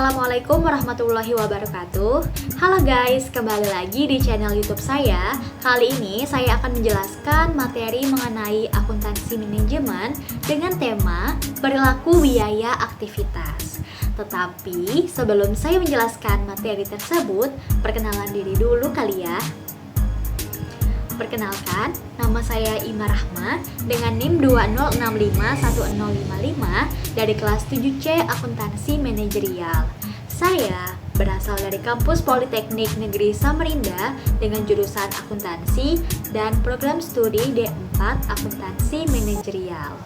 Assalamualaikum warahmatullahi wabarakatuh. Halo guys, kembali lagi di channel YouTube saya. Kali ini saya akan menjelaskan materi mengenai akuntansi manajemen dengan tema perilaku biaya aktivitas. Tetapi sebelum saya menjelaskan materi tersebut, perkenalan diri dulu kali ya. Perkenalkan, nama saya Ima Rahma dengan NIM 20651055 dari kelas 7C Akuntansi Manajerial. Saya berasal dari kampus Politeknik Negeri Samarinda dengan jurusan akuntansi dan program studi D4 Akuntansi Manajerial.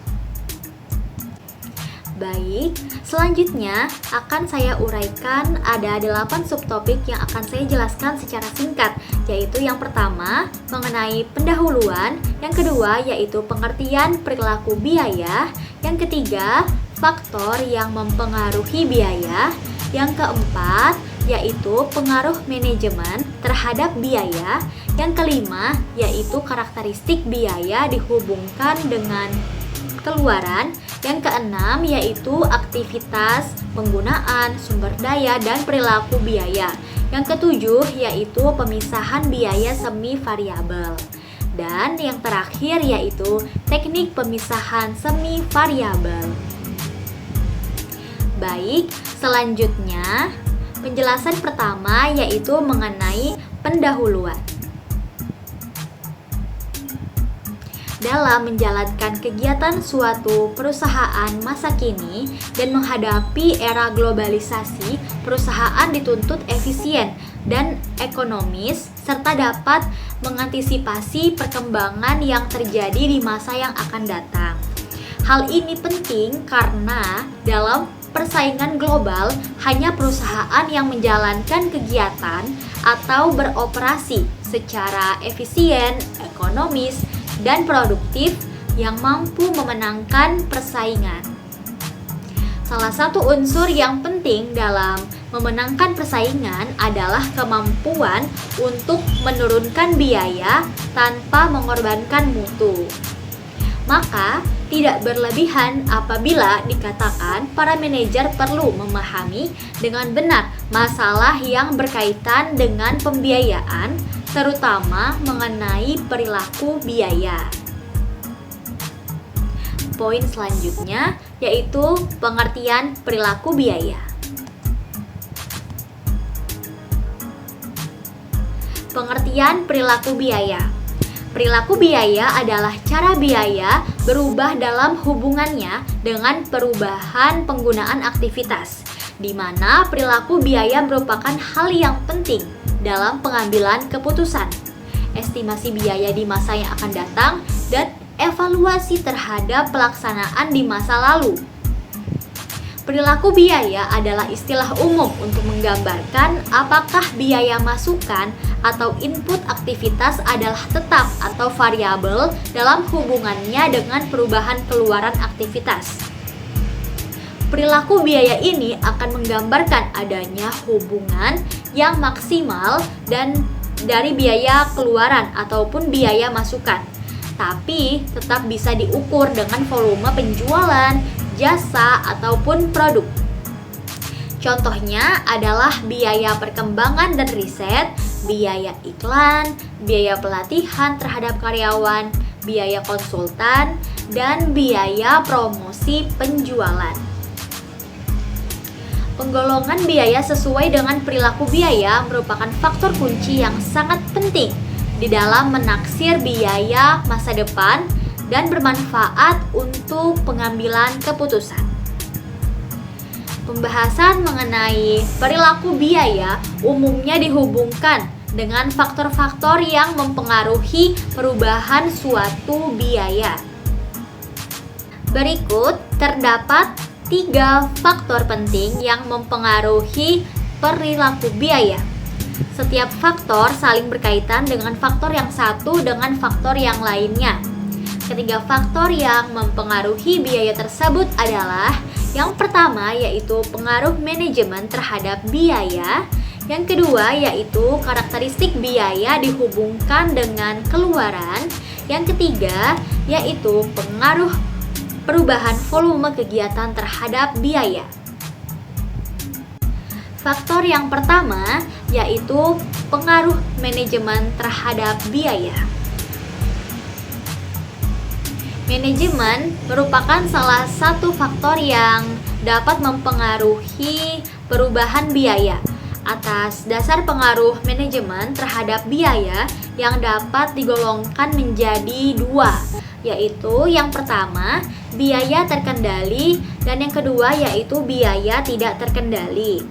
Baik, selanjutnya akan saya uraikan ada 8 subtopik yang akan saya jelaskan secara singkat, yaitu yang pertama mengenai pendahuluan, yang kedua yaitu pengertian perilaku biaya, yang ketiga faktor yang mempengaruhi biaya, yang keempat yaitu pengaruh manajemen terhadap biaya, yang kelima yaitu karakteristik biaya dihubungkan dengan keluaran, yang keenam yaitu aktivitas, penggunaan, sumber daya, dan perilaku biaya. Yang ketujuh yaitu pemisahan biaya semi variabel. Dan yang terakhir yaitu teknik pemisahan semi variabel. Baik, selanjutnya penjelasan pertama yaitu mengenai pendahuluan. Dalam menjalankan kegiatan suatu perusahaan masa kini dan menghadapi era globalisasi, perusahaan dituntut efisien dan ekonomis serta dapat mengantisipasi perkembangan yang terjadi di masa yang akan datang. Hal ini penting karena dalam persaingan global hanya perusahaan yang menjalankan kegiatan atau beroperasi secara efisien, ekonomis, dan produktif yang mampu memenangkan persaingan. Salah satu unsur yang penting dalam memenangkan persaingan adalah kemampuan untuk menurunkan biaya tanpa mengorbankan mutu. Maka, tidak berlebihan apabila dikatakan para manajer perlu memahami dengan benar masalah yang berkaitan dengan pembiayaan, terutama mengenai perilaku biaya. Poin selanjutnya yaitu pengertian perilaku biaya. Pengertian perilaku biaya. Perilaku biaya adalah cara biaya berubah dalam hubungannya dengan perubahan penggunaan aktivitas, di mana perilaku biaya merupakan hal yang penting dalam pengambilan keputusan, estimasi biaya di masa yang akan datang, dan evaluasi terhadap pelaksanaan di masa lalu. Perilaku biaya adalah istilah umum untuk menggambarkan apakah biaya masukan atau input aktivitas adalah tetap atau variabel dalam hubungannya dengan perubahan keluaran aktivitas. Perilaku biaya ini akan menggambarkan adanya hubungan yang maksimal dan dari biaya keluaran ataupun biaya masukan, tapi tetap bisa diukur dengan volume penjualan, jasa, ataupun produk. Contohnya adalah biaya perkembangan dan riset, biaya iklan, biaya pelatihan terhadap karyawan, biaya konsultan, dan biaya promosi penjualan. Penggolongan biaya sesuai dengan perilaku biaya merupakan faktor kunci yang sangat penting di dalam menaksir biaya masa depan dan bermanfaat untuk pengambilan keputusan. Pembahasan mengenai perilaku biaya umumnya dihubungkan dengan faktor-faktor yang mempengaruhi perubahan suatu biaya. Berikut terdapat 3 faktor penting yang mempengaruhi perilaku biaya. Setiap faktor saling berkaitan dengan faktor yang satu dengan faktor yang lainnya. Ketiga faktor yang mempengaruhi biaya tersebut adalah yang pertama yaitu pengaruh manajemen terhadap biaya, yang kedua yaitu karakteristik biaya dihubungkan dengan keluaran, yang ketiga yaitu pengaruh perubahan volume kegiatan terhadap biaya. Faktor yang pertama yaitu pengaruh manajemen terhadap biaya. Manajemen merupakan salah satu faktor yang dapat mempengaruhi perubahan biaya. Atas dasar pengaruh manajemen terhadap biaya yang dapat digolongkan menjadi dua, yaitu yang pertama biaya terkendali dan yang kedua yaitu biaya tidak terkendali.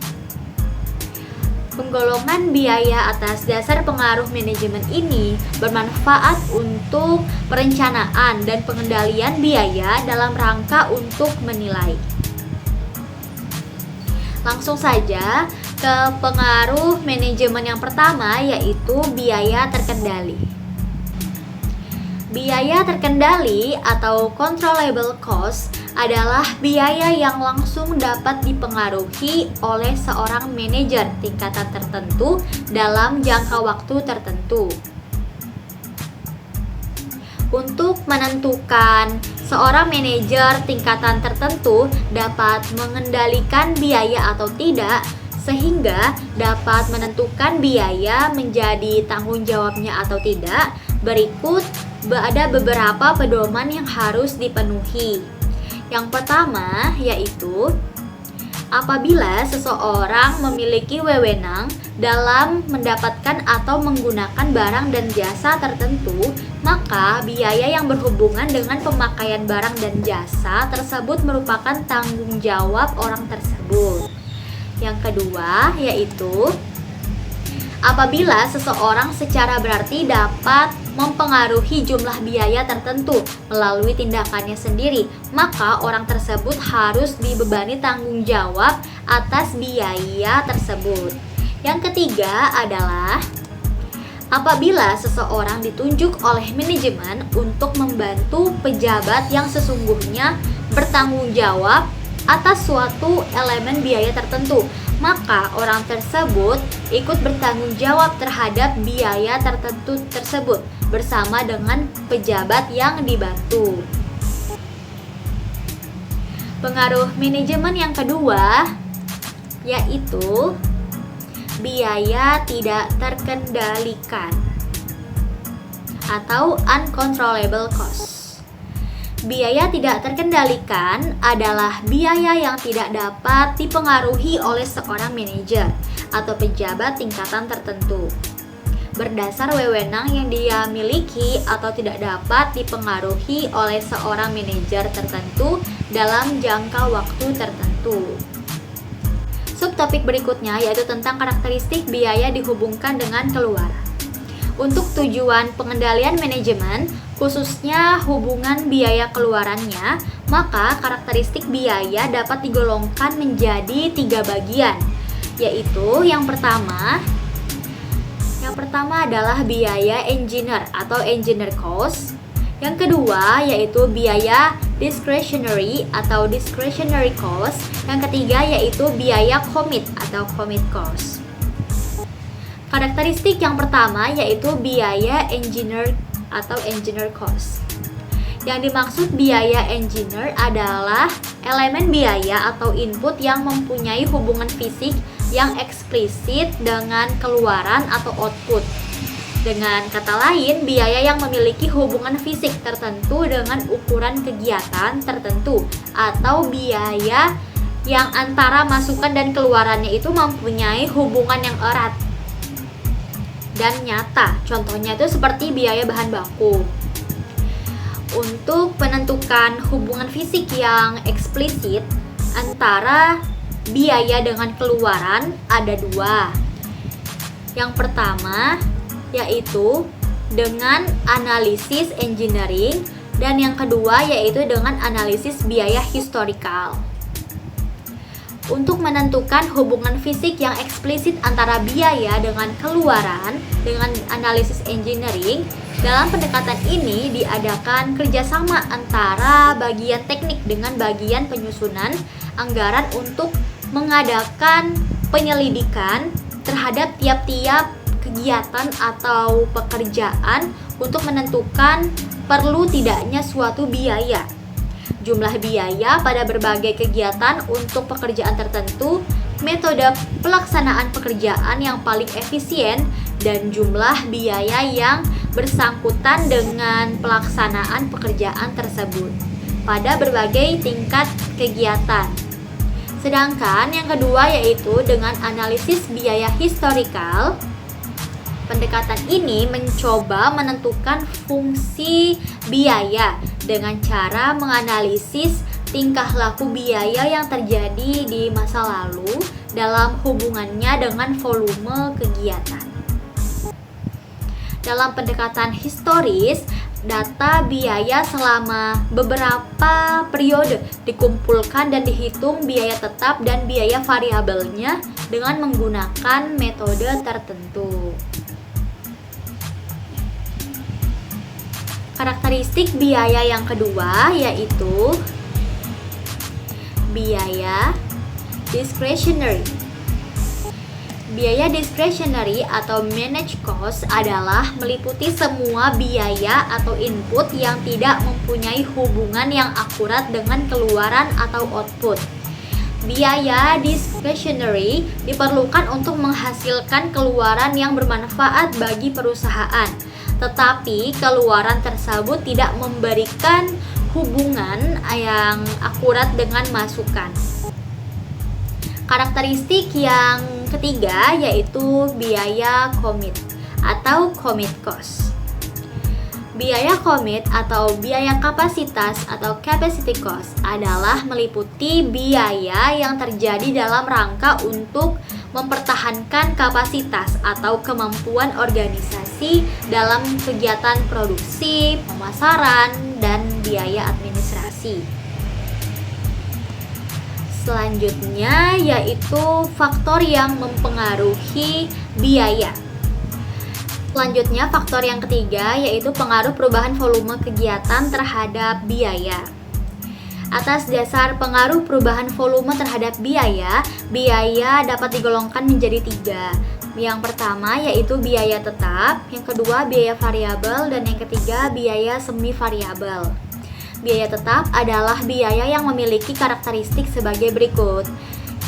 Penggolongan biaya atas dasar pengaruh manajemen ini bermanfaat untuk perencanaan dan pengendalian biaya dalam rangka untuk menilai. Langsung saja ke pengaruh manajemen yang pertama yaitu biaya terkendali. Biaya terkendali atau controllable cost adalah biaya yang langsung dapat dipengaruhi oleh seorang manajer tingkatan tertentu dalam jangka waktu tertentu. Untuk menentukan seorang manajer tingkatan tertentu dapat mengendalikan biaya atau tidak, sehingga dapat menentukan biaya menjadi tanggung jawabnya atau tidak, berikut ada beberapa pedoman yang harus dipenuhi. Yang pertama yaitu apabila seseorang memiliki wewenang dalam mendapatkan atau menggunakan barang dan jasa tertentu, maka biaya yang berhubungan dengan pemakaian barang dan jasa tersebut merupakan tanggung jawab orang tersebut. Yang kedua yaitu apabila seseorang secara berarti dapat mempengaruhi jumlah biaya tertentu melalui tindakannya sendiri, maka orang tersebut harus dibebani tanggung jawab atas biaya tersebut. Yang ketiga adalah apabila seseorang ditunjuk oleh manajemen untuk membantu pejabat yang sesungguhnya bertanggung jawab atas suatu elemen biaya tertentu, maka orang tersebut ikut bertanggung jawab terhadap biaya tertentu tersebut bersama dengan pejabat yang dibantu. Pengaruh manajemen yang kedua yaitu biaya tidak terkendalikan atau uncontrollable cost. Biaya tidak terkendalikan adalah biaya yang tidak dapat dipengaruhi oleh seorang manajer atau pejabat tingkatan tertentu berdasar wewenang yang dia miliki atau tidak dapat dipengaruhi oleh seorang manajer tertentu dalam jangka waktu tertentu. Subtopik berikutnya yaitu tentang karakteristik biaya dihubungkan dengan keluaran. Untuk tujuan pengendalian manajemen, khususnya hubungan biaya keluarannya, maka karakteristik biaya dapat digolongkan menjadi 3 bagian, yaitu yang pertama adalah biaya engineer atau engineer cost. Yang kedua yaitu biaya discretionary atau discretionary cost. Yang ketiga yaitu biaya commit atau commit cost. Karakteristik yang pertama yaitu biaya engineer atau engineer cost. Yang dimaksud biaya engineer adalah elemen biaya atau input yang mempunyai hubungan fisik yang eksplisit dengan keluaran atau output. Dengan kata lain, biaya yang memiliki hubungan fisik tertentu dengan ukuran kegiatan tertentu atau biaya yang antara masukan dan keluarannya itu mempunyai hubungan yang erat dan nyata. Contohnya itu seperti biaya bahan baku. Untuk menentukan hubungan fisik yang eksplisit antara biaya dengan keluaran ada 2. Yang pertama yaitu dengan analisis engineering dan yang kedua yaitu dengan analisis biaya historical. Untuk menentukan hubungan fisik yang eksplisit antara biaya dengan keluaran dengan analisis engineering, dalam pendekatan ini diadakan kerjasama antara bagian teknik dengan bagian penyusunan anggaran untuk mengadakan penyelidikan terhadap tiap-tiap kegiatan atau pekerjaan untuk menentukan perlu tidaknya suatu biaya. Jumlah biaya pada berbagai kegiatan untuk pekerjaan tertentu metode pelaksanaan pekerjaan yang paling efisien, dan jumlah biaya yang bersangkutan dengan pelaksanaan pekerjaan tersebut pada berbagai tingkat kegiatan. Sedangkan yang kedua yaitu dengan analisis biaya historikal. Pendekatan ini mencoba menentukan fungsi biaya dengan cara menganalisis tingkah laku biaya yang terjadi di masa lalu dalam hubungannya dengan volume kegiatan. Dalam pendekatan historis, data biaya selama beberapa periode dikumpulkan dan dihitung biaya tetap dan biaya variabelnya dengan menggunakan metode tertentu. Karakteristik biaya yang kedua yaitu biaya discretionary. Biaya discretionary atau managed cost adalah meliputi semua biaya atau input yang tidak mempunyai hubungan yang akurat dengan keluaran atau output. Biaya discretionary diperlukan untuk menghasilkan keluaran yang bermanfaat bagi perusahaan, tetapi keluaran tersebut tidak memberikan hubungan yang akurat dengan masukan. Karakteristik yang ketiga yaitu biaya commit atau commit cost. Biaya commit atau biaya kapasitas atau capacity cost adalah meliputi biaya yang terjadi dalam rangka untuk mempertahankan kapasitas atau kemampuan organisasi dalam kegiatan produksi, pemasaran, dan biaya administrasi. Selanjutnya yaitu faktor yang mempengaruhi biaya. Selanjutnya faktor yang ketiga yaitu pengaruh perubahan volume kegiatan terhadap biaya. Atas dasar pengaruh perubahan volume terhadap biaya, biaya dapat digolongkan menjadi 3. Yang pertama yaitu biaya tetap, yang kedua biaya variabel, dan yang ketiga biaya semi variabel. Biaya tetap adalah biaya yang memiliki karakteristik sebagai berikut.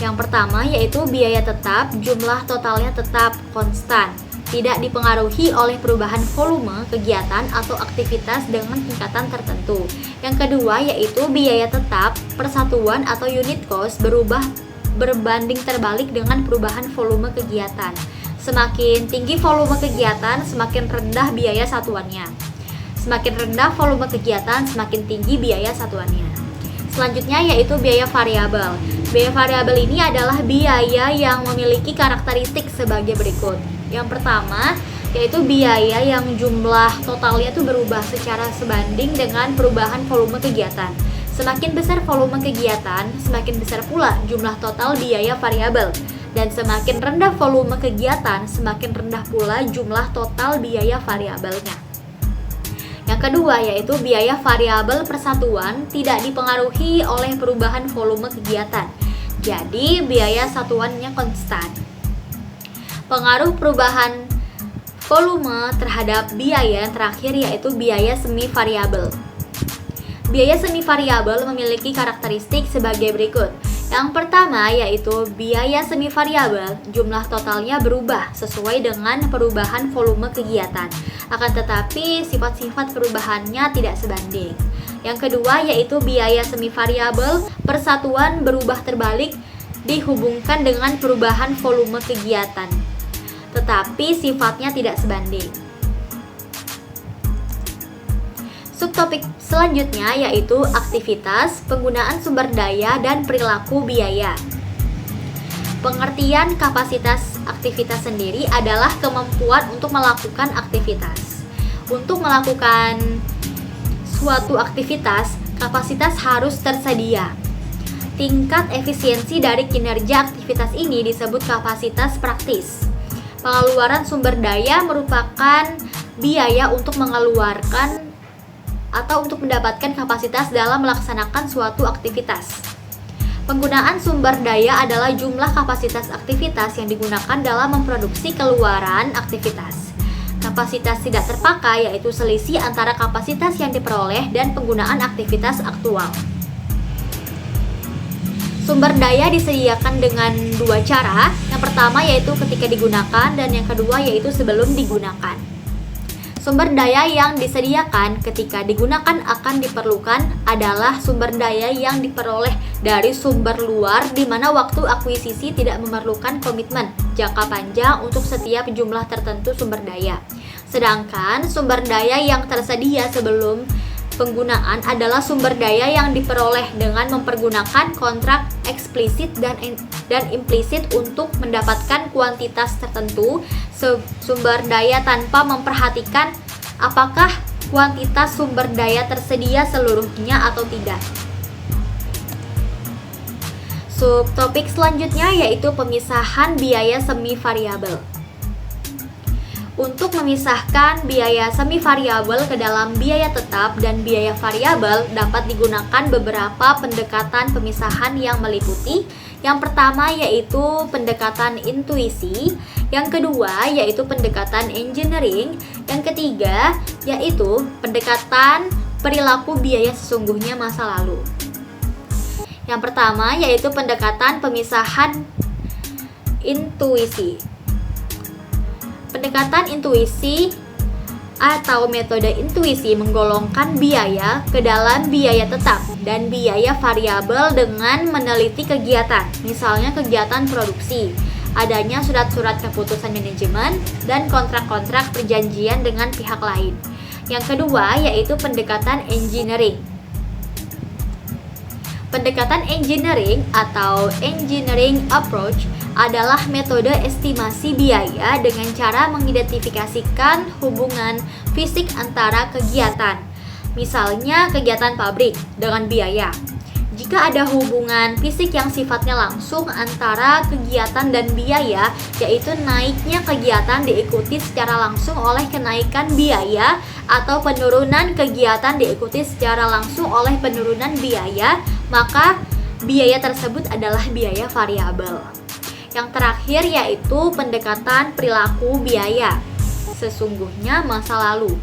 Yang pertama yaitu biaya tetap, jumlah totalnya tetap konstan, tidak dipengaruhi oleh perubahan volume kegiatan atau aktivitas dengan tingkatan tertentu. Yang kedua yaitu biaya tetap, persatuan atau unit cost berubah berbanding terbalik dengan perubahan volume kegiatan. Semakin tinggi volume kegiatan, semakin rendah biaya satuannya. Semakin rendah volume kegiatan, semakin tinggi biaya satuannya. Selanjutnya yaitu biaya variabel. Biaya variabel ini adalah biaya yang memiliki karakteristik sebagai berikut. Yang pertama yaitu biaya yang jumlah totalnya itu berubah secara sebanding dengan perubahan volume kegiatan. Semakin besar volume kegiatan, semakin besar pula jumlah total biaya variabel. Dan semakin rendah volume kegiatan, semakin rendah pula jumlah total biaya variabelnya. Yang kedua yaitu biaya variabel persatuan tidak dipengaruhi oleh perubahan volume kegiatan. Jadi biaya satuannya konstan. Pengaruh perubahan volume terhadap biaya yang terakhir yaitu biaya semi variabel. Biaya semi variabel memiliki karakteristik sebagai berikut. Yang pertama yaitu biaya semi variabel, jumlah totalnya berubah sesuai dengan perubahan volume kegiatan. Akan tetapi sifat-sifat perubahannya tidak sebanding. Yang kedua yaitu biaya semi variabel, persatuan berubah terbalik dihubungkan dengan perubahan volume kegiatan, tetapi sifatnya tidak sebanding. Subtopik selanjutnya yaitu aktivitas, penggunaan sumber daya, dan perilaku biaya. Pengertian kapasitas aktivitas sendiri adalah kemampuan untuk melakukan aktivitas. Untuk melakukan suatu aktivitas, kapasitas harus tersedia. Tingkat efisiensi dari kinerja aktivitas ini disebut kapasitas praktis. Pengeluaran sumber daya merupakan biaya untuk mengeluarkan atau untuk mendapatkan kapasitas dalam melaksanakan suatu aktivitas. Penggunaan sumber daya adalah jumlah kapasitas aktivitas yang digunakan dalam memproduksi keluaran aktivitas. Kapasitas tidak terpakai yaitu selisih antara kapasitas yang diperoleh dan penggunaan aktivitas aktual. Sumber daya disediakan dengan dua cara. Yang pertama yaitu ketika digunakan dan yang kedua yaitu sebelum digunakan. Sumber daya yang disediakan ketika digunakan akan diperlukan adalah sumber daya yang diperoleh dari sumber luar di mana waktu akuisisi tidak memerlukan komitmen jangka panjang untuk setiap jumlah tertentu sumber daya. Sedangkan sumber daya yang tersedia sebelum penggunaan adalah sumber daya yang diperoleh dengan mempergunakan kontrak eksplisit dan implisit untuk mendapatkan kuantitas tertentu sumber daya tanpa memperhatikan apakah kuantitas sumber daya tersedia seluruhnya atau tidak. Subtopik selanjutnya yaitu pemisahan biaya semi variabel. Untuk memisahkan biaya semi variabel ke dalam biaya tetap dan biaya variabel dapat digunakan beberapa pendekatan pemisahan yang meliputi. Yang pertama yaitu pendekatan intuisi, yang kedua yaitu pendekatan engineering, yang ketiga yaitu pendekatan perilaku biaya sesungguhnya masa lalu. Yang pertama yaitu pendekatan pemisahan intuisi. Pendekatan intuisi atau metode intuisi menggolongkan biaya ke dalam biaya tetap dan biaya variabel dengan meneliti kegiatan, misalnya kegiatan produksi, adanya surat-surat keputusan manajemen, dan kontrak-kontrak perjanjian dengan pihak lain. Yang kedua yaitu pendekatan engineering. Pendekatan engineering atau engineering approach adalah metode estimasi biaya dengan cara mengidentifikasikan hubungan fisik antara kegiatan, misalnya kegiatan pabrik dengan biaya. Jika ada hubungan fisik yang sifatnya langsung antara kegiatan dan biaya, yaitu naiknya kegiatan diikuti secara langsung oleh kenaikan biaya atau penurunan kegiatan diikuti secara langsung oleh penurunan biaya, maka biaya tersebut adalah biaya variabel. Yang terakhir yaitu pendekatan perilaku biaya sesungguhnya masa lalu.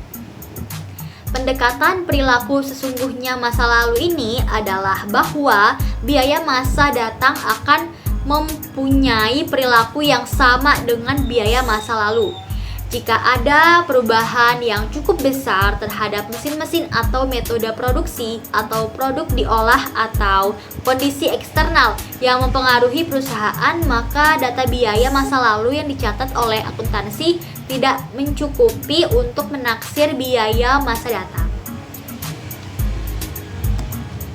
Pendekatan perilaku sesungguhnya masa lalu ini adalah bahwa biaya masa datang akan mempunyai perilaku yang sama dengan biaya masa lalu. Jika ada perubahan yang cukup besar terhadap mesin-mesin atau metode produksi atau produk diolah atau kondisi eksternal yang mempengaruhi perusahaan, maka data biaya masa lalu yang dicatat oleh akuntansi tidak mencukupi untuk menaksir biaya masa datang.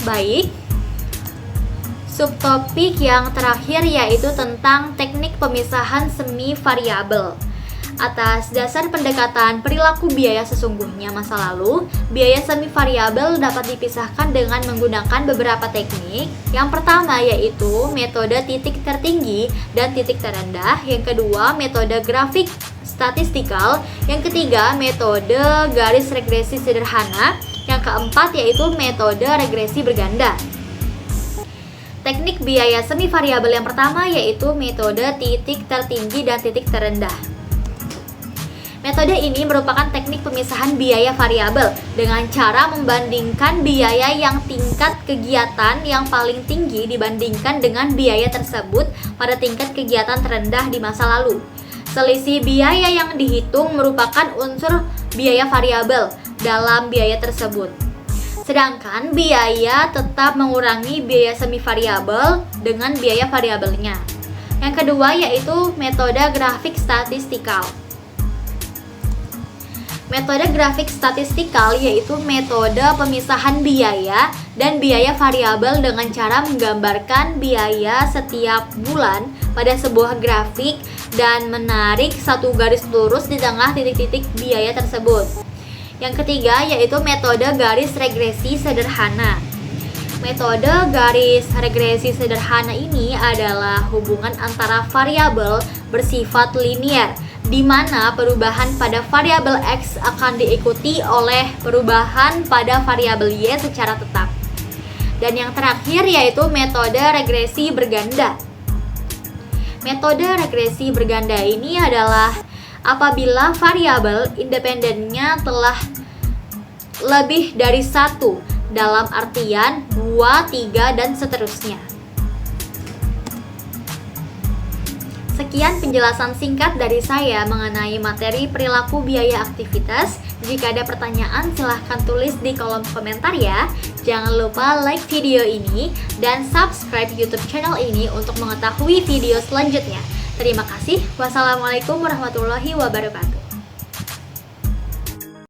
Baik, subtopik yang terakhir yaitu tentang teknik pemisahan semi variabel. Atas dasar pendekatan perilaku biaya sesungguhnya masa lalu, biaya semi variabel dapat dipisahkan dengan menggunakan beberapa teknik. Yang pertama yaitu metode titik tertinggi dan titik terendah, yang kedua metode grafik statistikal, yang ketiga metode garis regresi sederhana, yang keempat yaitu metode regresi berganda. Teknik biaya semi variabel yang pertama yaitu metode titik tertinggi dan titik terendah. Metode ini merupakan teknik pemisahan biaya variabel dengan cara membandingkan biaya yang tingkat kegiatan yang paling tinggi dibandingkan dengan biaya tersebut pada tingkat kegiatan terendah di masa lalu. Selisih biaya yang dihitung merupakan unsur biaya variabel dalam biaya tersebut. Sedangkan biaya tetap mengurangi biaya semi variabel dengan biaya variabelnya. Yang kedua yaitu metode grafik statistikal. Metode grafik statistikal yaitu metode pemisahan biaya dan biaya variabel dengan cara menggambarkan biaya setiap bulan pada sebuah grafik dan menarik satu garis lurus di tengah titik-titik biaya tersebut. Yang ketiga yaitu metode garis regresi sederhana. Metode garis regresi sederhana ini adalah hubungan antara variabel bersifat linier, di mana perubahan pada variabel X akan diikuti oleh perubahan pada variabel Y secara tetap. Dan yang terakhir yaitu metode regresi berganda. Metode regresi berganda ini adalah apabila variabel independennya telah lebih dari satu, dalam artian 2, 3, dan seterusnya. Sekian penjelasan singkat dari saya mengenai materi perilaku biaya aktivitas. Jika ada pertanyaan silahkan tulis di kolom komentar ya. Jangan lupa like video ini dan subscribe YouTube channel ini untuk mengetahui video selanjutnya. Terima kasih. Wassalamualaikum warahmatullahi wabarakatuh.